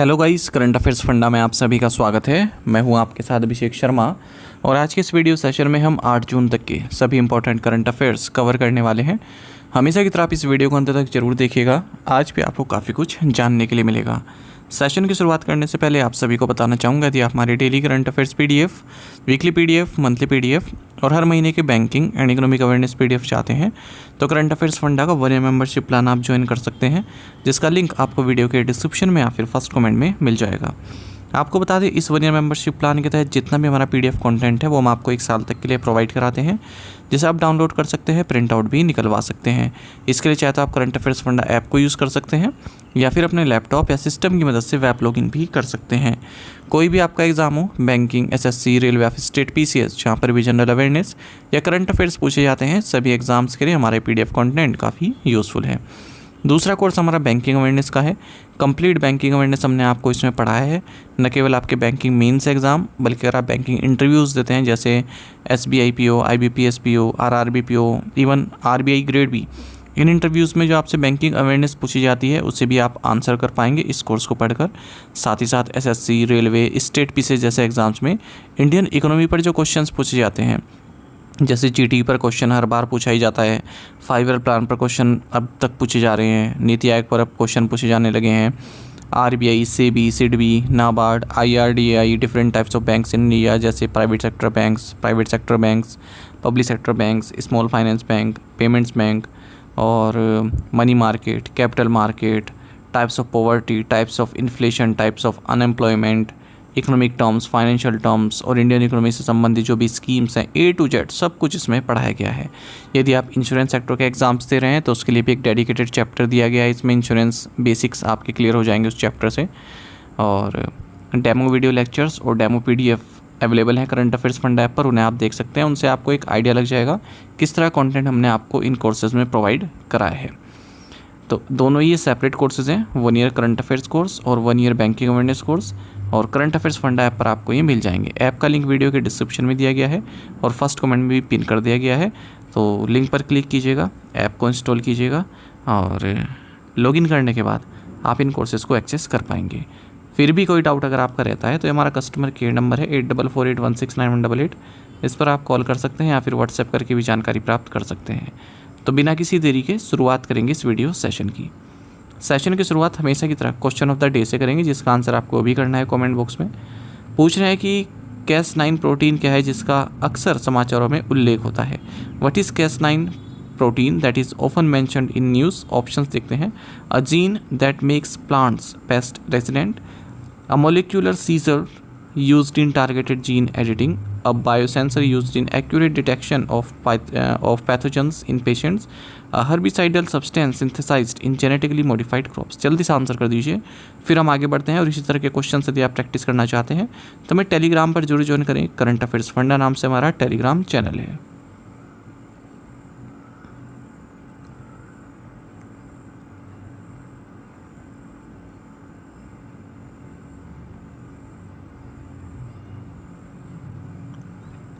Hello guys, current affairs funda में आप सभी का स्वागत है। मैं हूं आपके साथ अभिषेक शर्मा और आज के इस वीडियो सेशन में हम 8 जून तक के सभी इंपॉर्टेंट करंट अफेयर्स कवर करने वाले हैं। हमेशा की तरह आप इस वीडियो को अंत तक जरूर देखिएगा। आज भी आपको काफ़ी कुछ जानने के लिए मिलेगा। सेशन की शुरुआत करने से पहले आप सभी को बताना चाहूँगा यदि आप हमारे daily current affairs PDF, weekly PDF, monthly PDF और हर महीने के banking and economic awareness PDF चाहते हैं तो करंट अफेयर्स फंडा का 1 ईयर मेंबरशिप प्लान आप ज्वाइन कर सकते हैं, जिसका लिंक आपको वीडियो के डिस्क्रिप्शन में या फिर फर्स्ट कमेंट में मिल जाएगा। आपको बता दें, इस 1 ईयर मेंबरशिप प्लान के तहत जितना भी हमारा पीडीएफ कंटेंट है वो हम आपको 1 साल तक के लिए प्रोवाइड कराते हैं, जिसे आप डाउनलोड कर सकते हैं, प्रिंट आउट भी निकलवा सकते हैं। इसके लिए चाहे तो आप करंट अफेयर्स फंडा ऐप को यूज़ कर सकते हैं या फिर अपने लैपटॉप या सिस्टम की मदद से वेब लॉगिन भी कर सकते हैं। कोई भी आपका एग्जाम हो, बैंकिंग, एसएससी, रेलवे या फिर स्टेट पीसीएस, जहाँ पर भी जनरल अवेयरनेस या करंट अफेयर्स पूछे जाते हैं, सभी एग्जाम्स के लिए हमारे पीडीएफ कंटेंट काफ़ी यूज़फुल है। दूसरा कोर्स हमारा बैंकिंग अवेयरनेस का है। कंप्लीट बैंकिंग अवेयरनेस हमने आपको इसमें पढ़ाया है। न केवल आपके बैंकिंग मेंस एग्जाम, बल्कि अगर आप बैंकिंग इंटरव्यूज़ देते हैं जैसे SBI PO, IBPS PO, RRB PO, even RBI grade B, इन इंटरव्यूज़ में जो आपसे बैंकिंग अवेयरनेस पूछी जाती है उसे भी आप आंसर कर पाएंगे इस कोर्स को पढ़कर। साथ ही साथ एसएससी, रेलवे, स्टेट पीसीएस जैसे एग्जाम्स में इंडियन इकोनॉमी पर जो क्वेश्चंस पूछे जाते हैं, जैसे जीटी पर क्वेश्चन हर बार पूछा ही जाता है, 5 ईयर प्लान पर क्वेश्चन अब तक पूछे जा रहे हैं, नीति आयोग पर अब क्वेश्चन पूछे जाने लगे हैं, RBI, SEBI, SIDBI, NABARD, IRDAI, different types of banks in India जैसे private sector banks, public sector banks, small finance bank, payments bank और money market, capital market, types of poverty, types of inflation, types of unemployment, economic terms, financial terms और Indian economy से संबंधित जो भी schemes हैं A to Z सब कुछ इसमें पढ़ाया गया है। यदि आप इंश्योरेंस सेक्टर के एग्जाम्स दे रहे हैं तो उसके लिए भी एक डेडिकेटेड चैप्टर दिया गया है। इसमें इंश्योरेंस बेसिक्स आपके क्लियर हो जाएंगे उस चैप्टर से। और डेमो वीडियो लेक्चर्स और डेमो पीडीएफ अवेलेबल है करंट अफेयर्स फंडा ऐप पर, उन्हें आप देख सकते हैं। उनसे आपको एक आइडिया लग जाएगा किस तरह कंटेंट हमने आपको इन कोर्सेज़ में प्रोवाइड कराया है। तो दोनों ही सेपरेट कोर्सेज़ हैं, 1 ईयर करंट अफेयर्स कोर्स और 1 ईयर बैंकिंग अवेयरनेस कोर्स, और करंट अफेयर्स फंडा ऐप पर आपको ये मिल जाएंगे। ऐप का लिंक वीडियो के डिस्क्रिप्शन में दिया गया है और फर्स्ट कमेंट में भी पिन कर दिया गया है। तो लिंक पर क्लिक कीजिएगा, ऐप को इंस्टॉल कीजिएगा और लॉगिन करने के बाद आप इन कोर्सेज़ को एक्सेस कर पाएंगे। फिर भी कोई डाउट अगर आपका रहता है तो हमारा कस्टमर केयर नंबर है 8448169188, इस पर आप कॉल कर सकते हैं या फिर व्हाट्सएप करके भी जानकारी प्राप्त कर सकते हैं। तो बिना किसी देरी के शुरुआत करेंगे इस वीडियो सेशन की। सेशन की शुरुआत हमेशा की तरह क्वेश्चन ऑफ द डे से करेंगे, जिसका आंसर आपको अभी करना है कमेंट बॉक्स में। पूछ रहे हैं कि Cas9 प्रोटीन क्या है जिसका अक्सर समाचारों में उल्लेख होता है। What is Cas9 protein that is often mentioned in news? Options देखते हैं। A gene that makes plants pest resident, a molecular scissor used in targeted gene editing, a biosensor used in accurate detection of pathogens in patients, a herbicidal substance synthesized in genetically modified crops। जल्दी से answer कर दीजिए, फिर हम आगे बढ़ते हैं। और इसी तरह के क्वेश्चन यदि आप प्रैक्टिस करना चाहते हैं तो हमें टेलीग्राम पर जरूर ज्वाइन करें। करंट अफेयर्स फंडा नाम से हमारा टेलीग्राम चैनल है।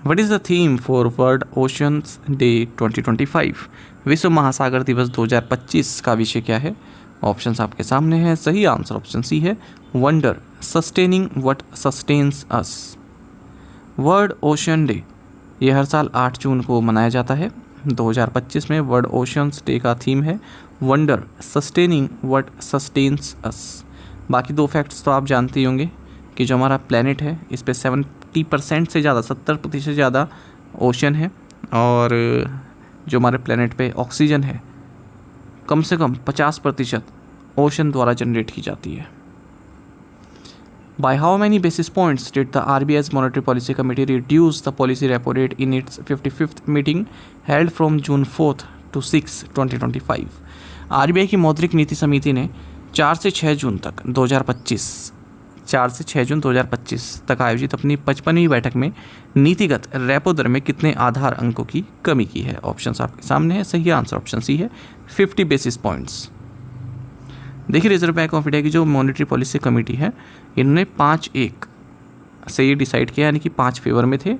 What is the theme for World Oceans Day 2025? विश्व महासागर दिवस 2025 का विषय क्या है? ऑप्शंस आपके सामने हैं। सही आंसर ऑप्शन सी है, wonder, sustaining what sustains us. World ocean day ये हर साल 8 जून को मनाया जाता है। 2025 में वर्ल्ड ओशंस डे का थीम है वंडर, सस्टेनिंग व्हाट सस्टेन्स अस। बाकी 2 फैक्ट्स तो आप जानते ही होंगे कि जो हमारा प्लेनेट है इस पे 70% से ज़्यादा, 70% से ज़्यादा ओशन है, और जो हमारे प्लेनेट पे ऑक्सीजन है कम से कम 50% ओशन द्वारा जनरेट की जाती है। By how many basis points did the RBI's monetary policy committee reduce the policy repo rate in its 55th meeting held from June 4 to 6, 2025? RBI की मौद्रिक नीति समिति ने 4 से 6 जून तक 2025 तक आयोजित अपनी 55वीं बैठक में नीतिगत रेपो दर में कितने आधार अंकों की कमी की है? ऑप्शंस आपके सामने है। सही आंसर ऑप्शन सी है, 50 बेसिस पॉइंट्स। देखिए, रिजर्व बैंक ऑफ इंडिया की जो मॉनेटरी पॉलिसी कमेटी है, इन्होंने 5-1 से ये डिसाइड किया, यानी कि 5 फेवर में थे,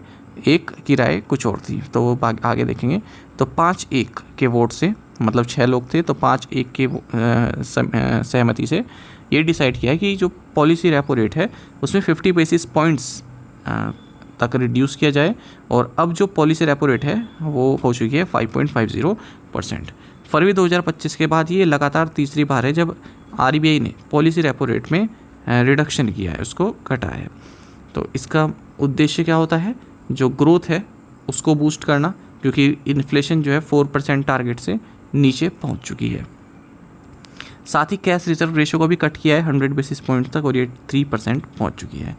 1 की राय कुछ और थी, तो वो आगे देखेंगे। तो 5-1 के वोट से मतलब 6 लोग थे तो 5-1 के सहमति से ये डिसाइड किया है कि जो पॉलिसी रेपो रेट है उसमें 50 बेसिस पॉइंट्स तक रिड्यूस किया जाए। और अब जो पॉलिसी रेपो रेट है वो हो चुकी है 5.50%। फरवरी 2025 के बाद ये लगातार तीसरी बार है जब RBI ने पॉलिसी रेपो रेट में रिडक्शन किया है, उसको घटाया है। तो इसका उद्देश्य क्या होता है, जो ग्रोथ है उसको बूस्ट करना, क्योंकि इन्फ्लेशन जो है 4% टारगेट से नीचे पहुंच चुकी है। साथ ही कैश रिजर्व रेशियो को भी कट किया है 100 बेसिस पॉइंट तक और ये 3% पहुंच चुकी है।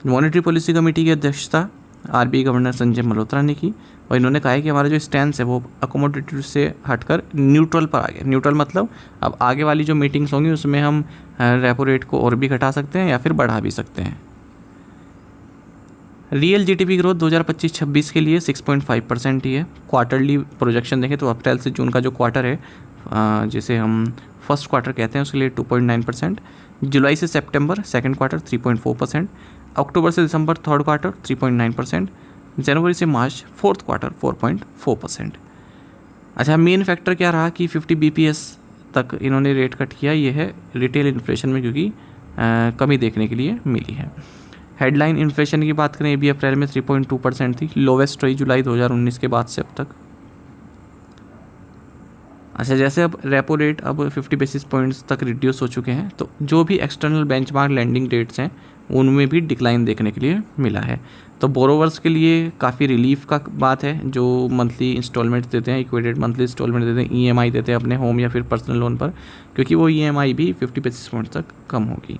मॉनेटरी पॉलिसी कमेटी की अध्यक्षता RBI गवर्नर संजय मल्होत्रा ने की और इन्होंने कहा है कि हमारा जो स्टैंस है वो अकोमोडेटिव से हटकर न्यूट्रल पर आ गया। न्यूट्रल मतलब अब आगे वाली जो मीटिंग्स होंगी उसमें हम रेपो रेट को और भी घटा सकते हैं या फिर बढ़ा भी सकते हैं। रियल GDP ग्रोथ 2025-26 के लिए 6.5% ही है। क्वार्टरली प्रोजेक्शन देखें तो अप्रैल से जून का जो क्वार्टर है जिसे हम फर्स्ट क्वार्टर कहते हैं उसके लिए 2.9%, जुलाई से सितंबर सेकंड क्वार्टर 3.4%, अक्टूबर से दिसंबर थर्ड क्वार्टर 3.9%, जनवरी से मार्च फोर्थ क्वार्टर 4.4%। अच्छा, मेन फैक्टर क्या रहा कि 50 BPS तक इन्होंने रेट कट किया, ये है रिटेल इन्फ्लेशन में, क्योंकि कमी देखने के लिए मिली है। हेडलाइन इन्फ्लेशन की बात करें, ये भी अप्रैल में 3.2% थी, लोवेस्ट रही जुलाई 2019 के बाद से अब तक। अच्छा, जैसे अब रेपो रेट अब 50 बेसिस पॉइंट्स तक रिड्यूस हो चुके हैं तो जो भी एक्सटर्नल बेंचमार्क लेंडिंग रेट्स हैं उनमें भी डिक्लाइन देखने के लिए मिला है। तो बोरोवर्स के लिए काफ़ी रिलीफ का बात है, जो मंथली इंस्टॉलमेंट्स देते हैं, इक्वेटेड मंथली इंस्टॉलमेंट देते हैं, EMI देते हैं अपने होम या फिर पर्सनल लोन पर, क्योंकि वो EMI भी 50 बेसिस पॉइंट तक कम होगी।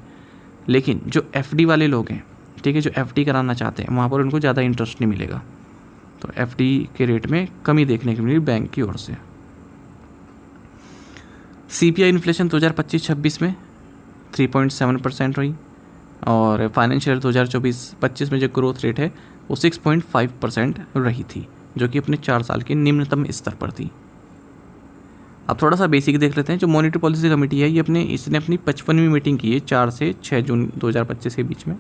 लेकिन जो FD वाले लोग हैं, ठीक है, जो FD कराना चाहते हैं वहाँ पर उनको ज़्यादा इंटरेस्ट नहीं मिलेगा, तो FD के रेट में कमी देखने को मिली बैंक की ओर से। CPI इन्फ्लेशन 2025-26 में 3.7% रही और फाइनेंशियल 2024-25 में जो ग्रोथ रेट है वो 6.5% रही थी, जो कि अपने 4 साल के निम्नतम स्तर पर थी। अब थोड़ा सा बेसिक देख लेते हैं। जो मॉनेटरी पॉलिसी कमेटी है ये इसने अपनी 55वीं मीटिंग की है 4 से 6 जून 2025 के बीच में।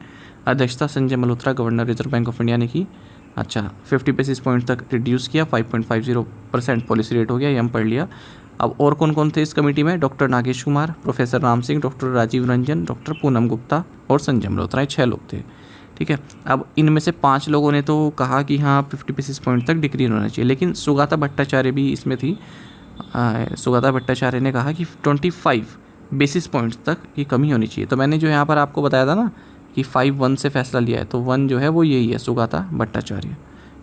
अध्यक्षता Sanjay Malhotra governor reserve Bank of India ने की। अच्छा, 50 बेसिस पॉइंट तक रिड्यूस किया, 5.50% पॉलिसी रेट हो गया, ये हम पढ़ लिया। अब और कौन कौन थे इस कमेटी में, doctor Nagesh Kumar, professor Ram Singh, doctor Rajeev Ranjan, doctor Poonam Gupta और संजय मल्होत्रा, 6 लोग थे, ठीक है। अब इनमें से 5 लोगों ने तो कहा कि हाँ 50 बेसिस पॉइंट तक डिक्रीज होना चाहिए, लेकिन सुगाता भट्टाचार्य भी इसमें थी। सुगाता भट्टाचार्य ने कहा कि 25 बेसिस पॉइंट्स तक की कमी होनी चाहिए। तो मैंने जो यहाँ पर आपको बताया था ना कि 5-1 से फैसला लिया है, तो 1 जो है वो यही है, सुगाता भट्टाचार्य,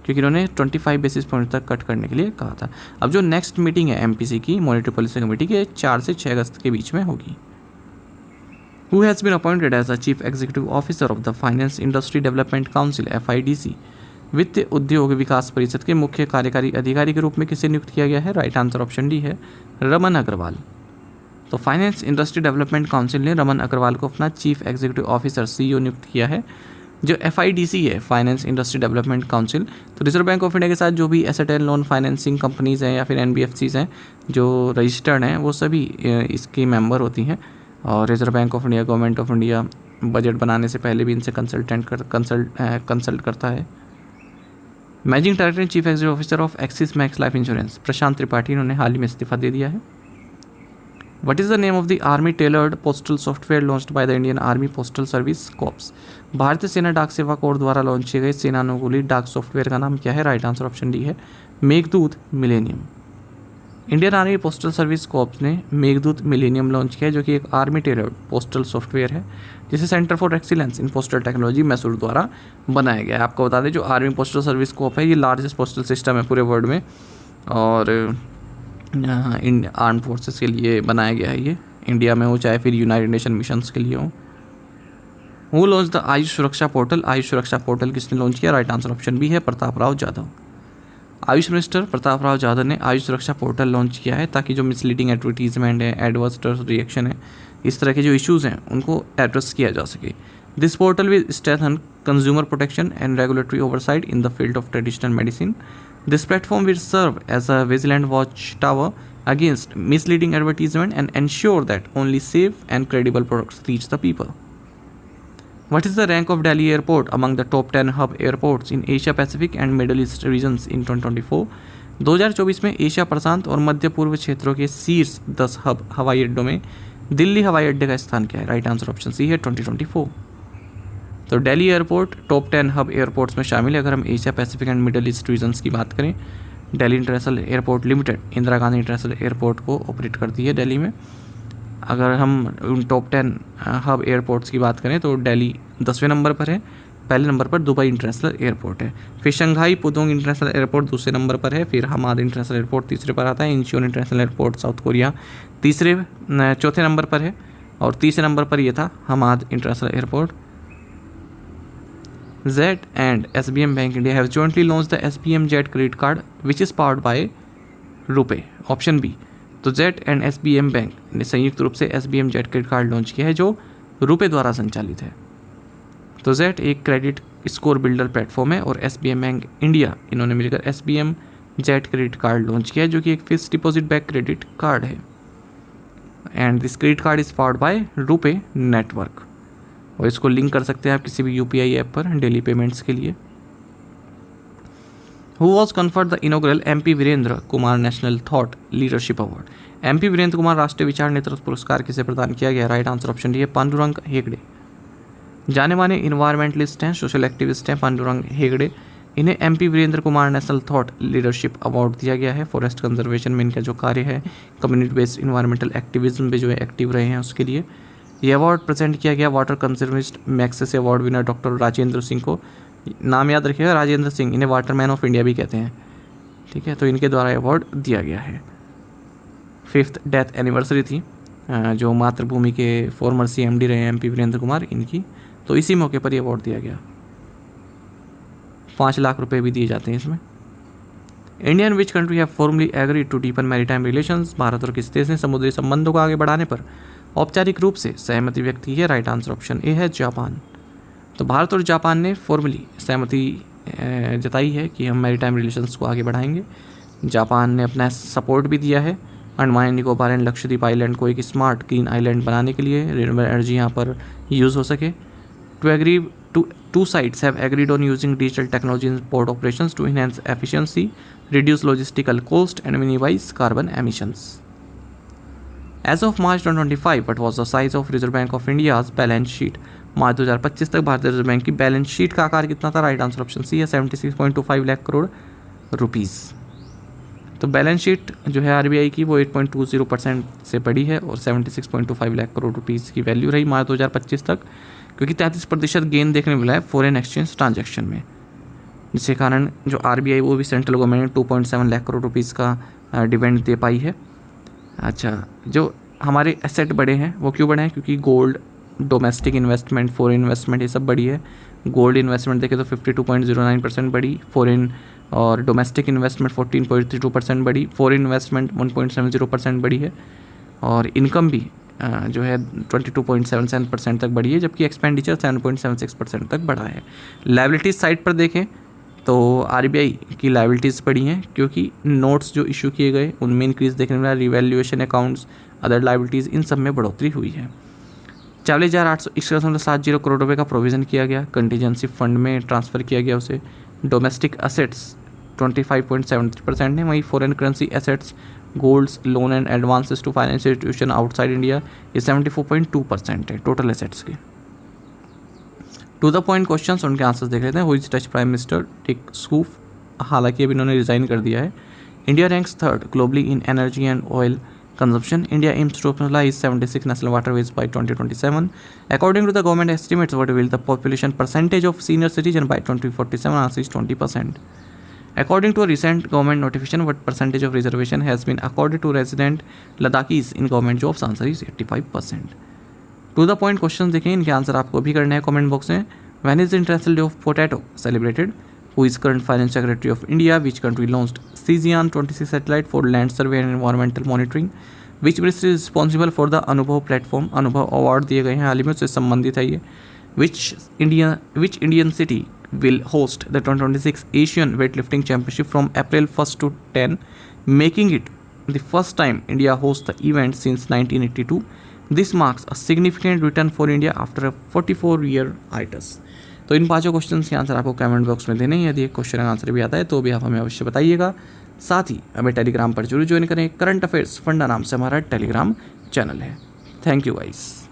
क्योंकि इन्होंने 25 बेसिस पॉइंट तक कट करने के लिए कहा था। अब जो नेक्स्ट मीटिंग है MPC की, मॉनेटरी पॉलिसी कमेटी की, 4 से 6 अगस्त के बीच में होगी। Who has been appointed as the Chief Executive Officer of the Finance Industry Development Council (FIDC)? वित्त उद्योग विकास परिषद के मुख्य कार्यकारी अधिकारी के रूप में किसे नियुक्त किया गया है? राइट आंसर ऑप्शन डी है, रमन अग्रवाल। तो फाइनेंस इंडस्ट्री डेवलपमेंट काउंसिल ने रमन अग्रवाल को अपना चीफ एग्जीक्यूटिव ऑफिसर CEO नियुक्त किया है। जो FIDC है, फाइनेंस इंडस्ट्री डेवलपमेंट काउंसिल, तो रिजर्व बैंक ऑफ इंडिया के साथ जो भी asset and loan financing companies हैं या फिर NBFCs हैं जो रजिस्टर्ड हैं, वो सभी इसकी मेंबर होती हैं। और Reserve Bank of India, government of India budget बनाने से पहले भी इनसे कंसल्ट करता है। Managing director and chief executive officer of Axis Max Life Insurance Prashant Tripathi, इन्होंने हाल ही में इस्तीफा दे दिया है। What is the name of the Army tailored postal software launched by the Indian Army Postal Service Corps? भारतीय सेना डाक सेवा कोर द्वारा लॉन्च किए गए सेनानुकूलित डाक सॉफ्टवेयर का नाम क्या है? राइट आंसर ऑप्शन डी है, Meghdoot millennium. Indian army postal service corps ने मेघदूत मिलेनियम लॉन्च किया है, जो कि एक आर्मी टेलर्ड पोस्टल सॉफ्टवेयर है जिसे centre for excellence in postal technology Mysore द्वारा बनाया गया है। आपको बता दें, जो आर्मी पोस्टल सर्विस कॉर्प है ये लार्जेस्ट पोस्टल सिस्टम है पूरे वर्ल्ड में और इन आर्म फोर्सेस के लिए बनाया गया है। ये इंडिया में हो चाहे फिर यूनाइटेड नेशन मिशंस के लिए हो। हु लॉन्च द आयुष सुरक्षा पोर्टल? आयुष सुरक्षा पोर्टल किसने लॉन्च किया? राइट आंसर ऑप्शन बी है, प्रताप राव जाधव। आयुष मिनिस्टर प्रताप राव जाधव ने आयुष सुरक्षा पोर्टल लॉन्च किया है ताकि जो मिसलीडिंग एडवर्टीजमेंट है, एडवर्स रिएक्शन है, इस तरह के जो इश्यूज़ हैं उनको एड्रेस किया जा सके। This portal will strengthen consumer protection and regulatory oversight in the field of traditional medicine. This platform will serve as a vigilant watchtower against misleading advertisement and ensure that only safe and credible products reach the people. What is the rank of Delhi Airport among the top 10 hub airports in Asia Pacific and Middle East regions in 2024? 2024 में Asia प्रशांत और मध्य पूर्व क्षेत्रों के शीर्ष 10 हवाई अड्डों में दिल्ली हवाई अड्डे का स्थान क्या है? राइट आंसर ऑप्शन सी है 2024। तो Delhi airport top 10 hub airports में शामिल है। अगर हम Asia Pacific and middle east regions की बात करें, Delhi international airport limited Indira Gandhi international airport को ऑपरेट करती है दिल्ली में। अगर हम उन टॉप 10 हब एयरपोर्ट्स की बात करें तो दिल्ली 10वें नंबर पर है, पहले नंबर पर दुबई इंटरनेशनल एयरपोर्ट है, फिर शंघाई पुडोंग इंटरनेशनल एयरपोर्ट दूसरे नंबर पर है, फिर हमाद इंटरनेशनल एयरपोर्ट तीसरे पर आता है, Incheon international airport south Korea चौथे नंबर पर है, और तीसरे नंबर पर यह था Hamad international airport. Z and SBM Bank India have jointly launched the SBM Jet credit card which is powered by RuPay, option B. तो Z एंड SBM बैंक ने संयुक्त रूप से SBM Jet credit card launch किया है जो रुपे द्वारा संचालित है। तो Z एक क्रेडिट स्कोर बिल्डर प्लेटफॉर्म है और SBM बैंक इंडिया इन्होंने मिलकर SBM Jet credit card launch किया है जो कि एक fixed deposit back credit card है। And this credit card is powered by RuPay network, और इसको लिंक कर सकते हैं आप किसी भी UPI ऐप पर डेली पेमेंट्स के लिए। Who was conferred the inaugural MP Virendra Kumar national thought leadership award? MP Virendra Kumar राष्ट्रीय विचार नेतृत्व पुरस्कार किसे प्रदान किया गया? राइट आंसर ऑप्शन डी है पांडुरंग हेगड़े। जाने माने इन्वायरमेंटलिस्ट हैं, सोशल एक्टिविस्ट हैं पांडुरंग हेगड़े। इन्हें MP Virendra Kumar national thought leadership award दिया गया है फॉरेस्ट कंजर्वेशन में इनका जो कार्य है, कम्युनिटी बेस्ड इन्वायरमेंटल एक्टिविज्म में जो है एक्टिव रहे हैं उसके लिए ये अवार्ड प्रेजेंट किया गया water conservationist Magsaysay award winner doctor Rajendra Singh को। नाम याद रखिएगा, राजेंद्र सिंह, इन्हें वाटरमैन ऑफ इंडिया भी कहते हैं, ठीक है। तो इनके द्वारा अवार्ड दिया गया है। 5th डेथ एनिवर्सरी थी जो मातृभूमि के फॉर्मर CMD रहे MP वीरेंद्र कुमार इनकी, तो इसी मौके पर ये अवार्ड दिया गया। 5 लाख रुपए भी दिए जाते हैं इसमें। India and which country have formally agreed to deepen maritime relations? Bharat और किस देश ने समुद्री संबंधों को आगे बढ़ाने पर औपचारिक रूप से सहमति व्यक्त की है? राइट आंसर ऑप्शन ए है जापान। तो भारत और जापान ने फॉर्मली सहमति जताई है कि हम मैरीटाइम रिलेशंस को आगे बढ़ाएंगे। जापान ने अपना सपोर्ट भी दिया है अंडमान निकोबार एंड लक्षद्वीप आइलैंड को एक स्मार्ट ग्रीन आइलैंड बनाने के लिए, रिन्यूएबल एनर्जी यहाँ पर यूज़ हो सके। Two sides have agreed on using digital technology in port operations to enhance efficiency, reduce logistical cost and minimise carbon emissions. As of March 2025, what was the size of Reserve Bank of India's balance sheet? मार्च 2025 तक भारतीय reserve bank की balance sheet का आकार कितना था? Right answer option C है 76.25 lakh crore rupees. तो balance sheet जो है RBI की वो 8.20% से बढ़ी है और 76.25 लाख करोड़ रुपीज़ की वैल्यू रही मार्च 2025 तक, क्योंकि 33% गेन देखने मिला है फॉरेन एक्सचेंज ट्रांजैक्शन में, जिसके कारण जो RBI वो भी सेंट्रल गवर्नमेंट ने 2.7 लाख करोड़ रुपीज़ का डिविडेंड दे पाई है। अच्छा, जो हमारे एसेट बढ़े हैं वो क्यों बढ़े हैं? क्योंकि gold, domestic investment, foreign investment ये सब बढ़ी है। गोल्ड इन्वेस्टमेंट देखें तो 52.09% बढ़ी, फॉरेन और डोमेस्टिक इन्वेस्टमेंट 14.32% बढ़ी, फॉरेन इन्वेस्टमेंट 1.70% बढ़ी है, और इनकम भी जो है 22.77% तक बढ़ी है, जबकि एक्सपेंडिचर 7.76% तक बढ़ा है। लायबिलिटीज साइड पर देखें तो RBI की लायबिलिटीज़ बढ़ी हैं क्योंकि नोट्स जो इशू किए गए उनमें इंक्रीज़ देखने मिला, रिवैल्यूएशन अकाउंट्स, अदर लायबिलिटीज़, इन सब में बढ़ोतरी हुई है। 40,861.70 करोड़ रुपये का प्रोविज़न किया गया, कंटीजेंसी फंड में ट्रांसफ़र किया गया उसे। डोमेस्टिक असेट्स 25.73% है, वहीं foreign currency assets, golds, loan and advances to financial institution outside India ये 74.2% है टोटल एसेट्स के। टू द पॉइंट क्वेश्चंस, उनके आंसर्स देख लेते हैं। हुई Dutch prime minister Dick Schoof, हालांकि अभी इन्होंने रिजाइन कर दिया है। India ranks 3rd globally in energy and oil consumption. India aims to operationalize 76 national waterways by 2027. According to the government estimates, what will the population percentage of senior citizen by 2047? Answer is 20%. According to a recent government notification, what percentage of reservation has been accorded to resident Ladakhis in government jobs? Answer is 85%. To the point question देखें, इनके answer आपको भी करने हैं comment box में। When is international day of potato celebrated? Who is current finance secretary of India? Which country launched Cesian 26 satellite for land survey and environmental monitoring? Which ministry is responsible for the Anubhav platform? Anubhav award दिए गए हैं हाल ही में, उससे संबंधित है ये। Which Indian city will host the 2026 Asian Weightlifting Championship from April 1st to 10, making it the first time India hosts the event since 1982. This marks a significant return for India after a 44-year hiatus. तो इन पांचों question के answer आपको comment box में देने हैं। यदि एक question का आंसर भी आता है तो भी आप हमें अवश्य बताइएगा। साथ ही हमें टेलीग्राम पर जरूर ज्वाइन करें। करंट अफेयर्स फंडा नाम से हमारा टेलीग्राम चैनल है। Thank you guys.